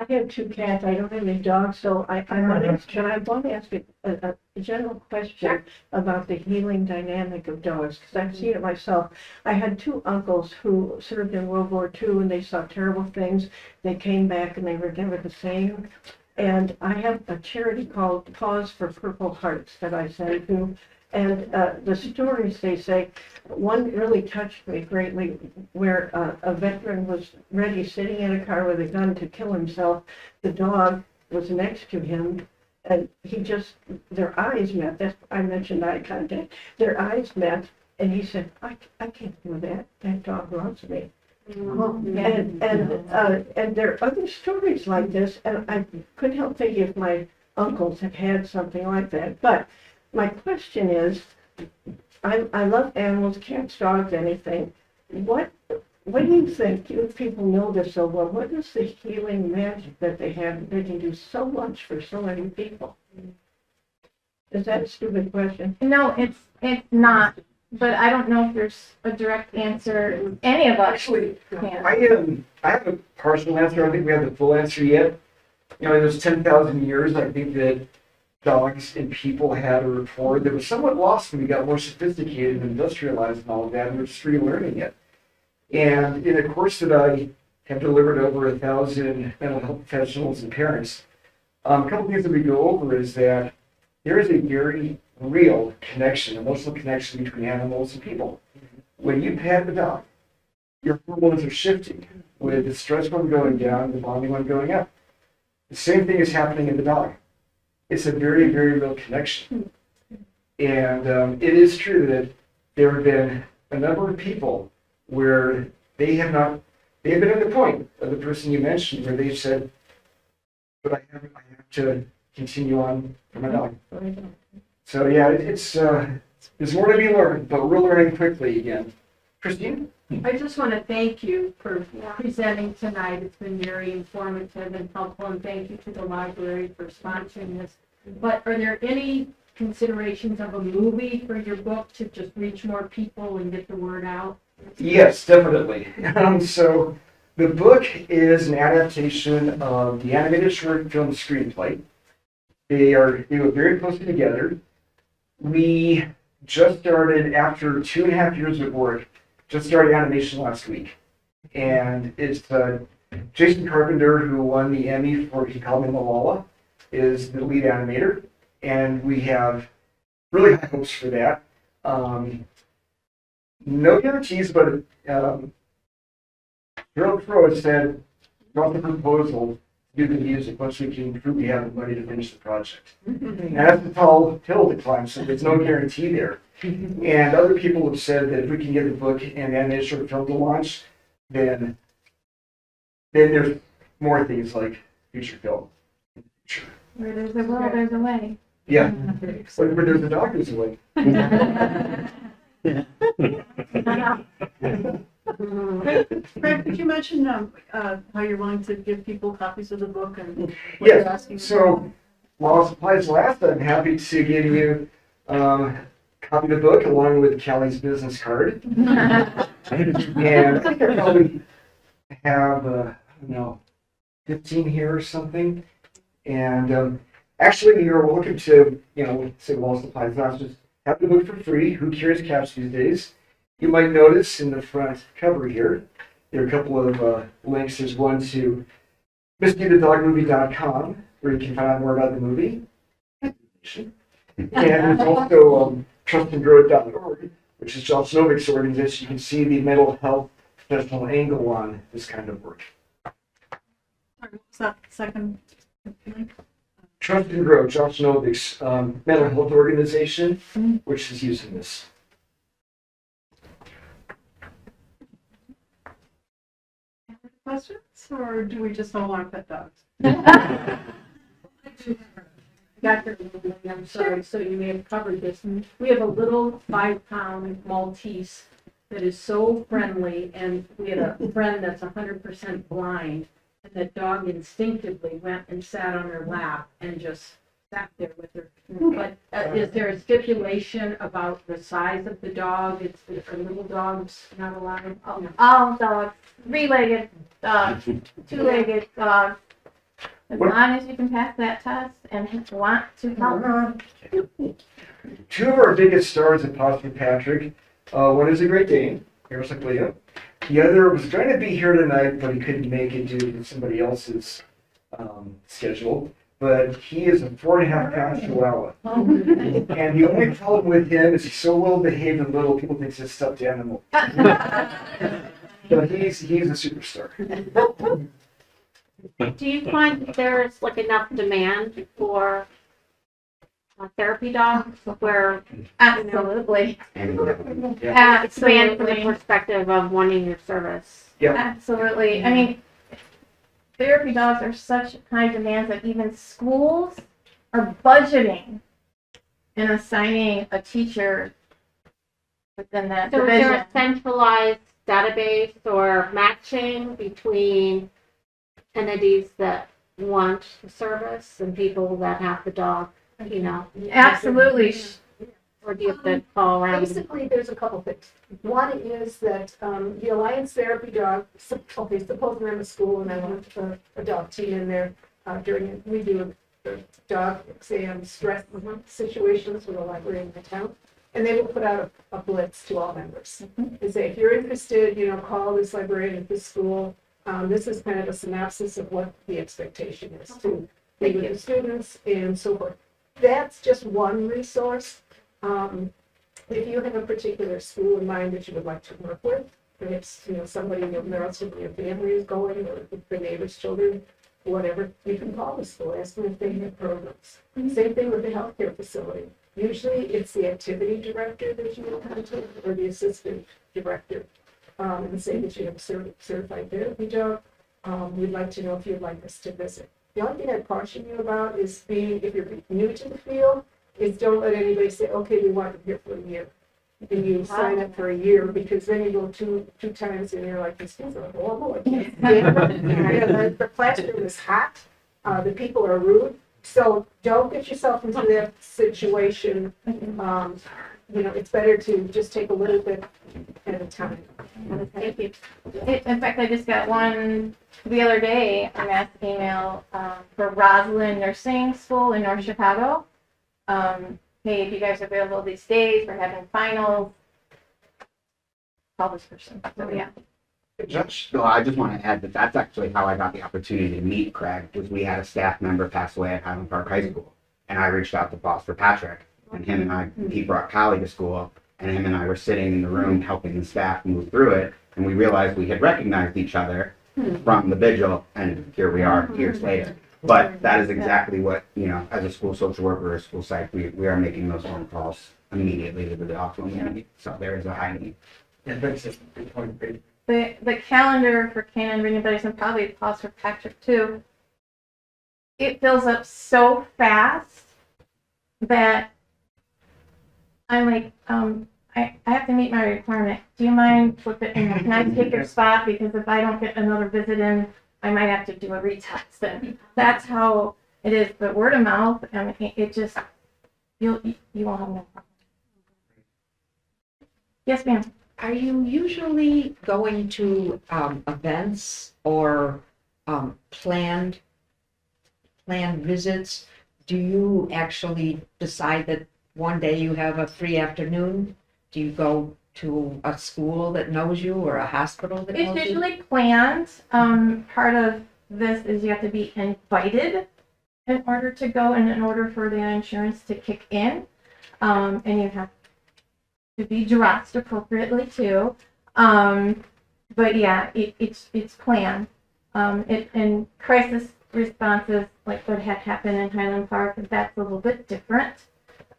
I have 2 cats. I don't have any dogs, so I want to ask a general question about the healing dynamic of dogs, because I've seen it myself. I had 2 uncles who served in World War II, and they saw terrible things. They came back, and they were never the same. And I have a charity called Paws for Purple Hearts that I send to. And the stories, they say, one really touched me greatly, where a veteran was ready, sitting in a car with a gun to kill himself. The dog was next to him, and their eyes met. I mentioned eye contact. Their eyes met, and he said, I can't do that. That dog loves me. And there are other stories like this, and I couldn't help thinking if my uncles have had something like that. But my question is, I love animals, cats, dogs, anything. What do you think? You people know this so well. What is the healing magic that they have? They can do so much for so many people. Is that a stupid question? No, it's not. But I don't know if there's a direct answer. Any of us Actually, can. I have a partial answer. I don't think we have the full answer yet. In those 10,000 years, I think that dogs and people had a rapport that was somewhat lost when we got more sophisticated and industrialized and all of that, and we're just relearning it. And in a course that I have delivered over 1,000 mental health professionals and parents, a couple things that we go over is that there is a very real connection, emotional connection between animals and people. When you pet the dog, your hormones are shifting, with the stress one going down, the bonding one going up. The same thing is happening in the dog. It's a very, very real connection. And it is true that there have been a number of people where they have they've been at the point of the person you mentioned where they've said, but I have to continue on for my dog. So yeah, there's more to be learned, but we're learning quickly again. Christine? I just want to thank you for presenting tonight. It's been very informative and helpful, and thank you to the library for sponsoring this. But are there any considerations of a movie for your book to just reach more people and get the word out? Yes, definitely. So the book is an adaptation of the animated short film screenplay. They were very closely together. We just started, after 2.5 years of work, just started animation last week. And it's Jason Carpenter, who won the Emmy for He Called Me Malala, is the lead animator. And we have really high hopes for that. No guarantees, but Gerald Crow has said, brought the proposal to do the music once we can prove we have the money to finish the project. And that's a tall hill to climb, so there's no guarantee there. And other people have said that if we can get the book and animated short film to launch, then there's more things like feature film. Where there's a will, there's a way. Yeah, where there's a dog, there's a way. Craig, could you mention how you're willing to give people copies of the book and what you're asking? Yes, so while supplies last, I'm happy to give you a copy of the book along with Callie's business card. And I think I probably have, 15 here or something. And actually, you're welcome to, say while supplies last, just have the book for free. Who carries cash these days? You might notice in the front cover here, there are a couple of links. There's one to MistyTheDogMovie.com, where you can find out more about the movie. And there's also trustandgrow.org, which is Josh Novick's organization. You can see the mental health professional angle on this kind of work. Sorry, what was that second link? Trust and Grow, Josh Novick's mental health organization, which is using this. Questions, or do we just all want pet dogs? Dr. I'm sorry, so you may have covered this. We have a little 5-pound Maltese that is so friendly, and we had a friend that's 100% blind, and the dog instinctively went and sat on her lap and just sat there with her. But is there a stipulation about the size of the dog? Are little dogs not allowed? All dogs, 3-legged dogs, 2-legged dogs. As long as you can pass that test and want to help them. Two of our biggest stars at Paws for Patrick. One is a Great Dane, Heraclea. The other was trying to be here tonight, but he couldn't make it due to somebody else's schedule. But he is a 4.5-pound Chihuahua. And the only problem with him is he's so well behaved and little, people think he's a stuffed animal. But he's a superstar. Do you find that there's like enough demand for therapy dogs where Absolutely. expand from the perspective of wanting your service? Yeah. Absolutely. I mean, therapy dogs are such high demand that even schools are budgeting and assigning a teacher within that So is there division. a centralized database or matching between entities that want the service and people that have the dog, Absolutely. or do you have to call around? Basically, there's a couple things. One is that the Alliance Therapy Dog, suppose I'm a school and I want a dog team in there we do a dog exam stress situations with a library in the town. And they will put out a blitz to all members and say, if you're interested, call this librarian at this school. This is kind of a synopsis of what the expectation is to meet with the students and so forth. That's just one resource. If you have a particular school in mind that you would like to work with, and it's somebody in your family is going, or the neighbor's children, whatever, you can call the school, ask them if they have programs. Same thing with the healthcare facility. Usually it's the activity director that you will contact or the assistant director. and say that you have a certified therapy dog. We'd like to know if you'd like us to visit. The only thing I'd caution you about is if you're new to the field, is don't let anybody say, okay, we want them here for a year. And you sign up for a year, because then you go two times and you're like, these things are horrible, I can't stand them. The classroom is hot, the people are rude, so don't get yourself into that situation. It's better to just take a little bit at a time. Thank you. In fact, I just got one the other day, a mass email for Roslyn Nursing School in North Chicago. Hey, if you guys are available these days, we're having finals. Call this person. So yeah. No, I just want to add that that's actually how I got the opportunity to meet Craig, was we had a staff member pass away at Highland Park High School, and I reached out to Foster Patrick, and he brought Callie to school, and him and I were sitting in the room helping the staff move through it, and we realized we had recognized each other from the vigil, and here we are years later. But that is exactly what, as a school social worker or a school psych, we are making those phone calls immediately to the dogs when we need. So there is a high need. Yeah, that's just a good point, babe. The calendar for Canine Reading Buddies, and probably Paws for Patrick too, it fills up so fast that I'm like, I have to meet my requirement. Do you mind flipping? Can I take your spot? Because if I don't get another visit in, I might have to do a retest. And that's how it is. But word of mouth, it just, you won't have no problem. Yes, ma'am. Are you usually going to events or planned visits? Do you actually decide that one day you have a free afternoon? Do you go to a school that knows you or a hospital that knows It's you? usually planned. Part of this is you have to be invited in order to go and in order for the insurance to kick in. And you have to be dressed appropriately too. But yeah, it's planned. And crisis responses, like what had happened in Highland Park, that's a little bit different.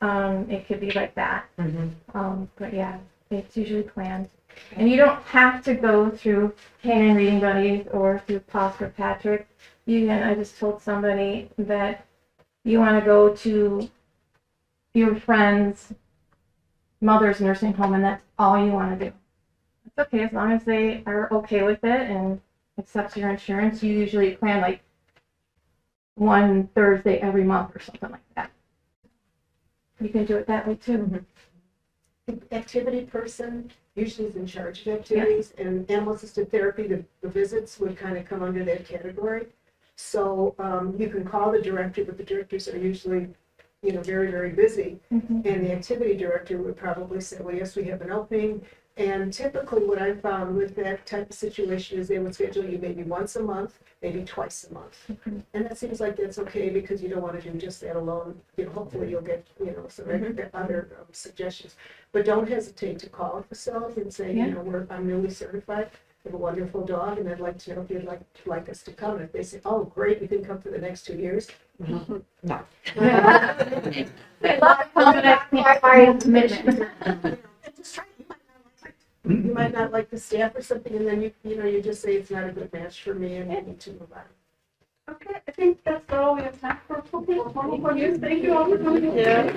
It could be like that. But yeah, it's usually planned. And you don't have to go through Canine Reading Buddies or through Paws for Patrick. I just told somebody that you want to go to your friend's mother's nursing home, and that's all you want to do. It's okay as long as they are okay with it and accept your insurance. You usually plan like one Thursday every month or something like that. You can do it that way too. The activity person usually is in charge of activities, and animal assisted therapy, the visits would kind of come under that category. So you can call the director, but the directors are usually very, very busy. And the activity director would probably say, well, yes, we have an opening. And typically what I found with that type of situation is they would schedule you maybe once a month, maybe twice a month. And that seems like that's okay, because you don't want to do just that alone. Hopefully you'll get, some other suggestions. But don't hesitate to call a facility and say, I'm newly certified. I have a wonderful dog, and I'd like to know if you'd like us to come. And if they say, oh, great, we can come for the next 2 years. No. I love the confident commitment. You might not like the staff or something, and then you just say it's not a good match for me, and you need to move on. Okay, I think that's all we have time for. Thank you all for coming. Yeah.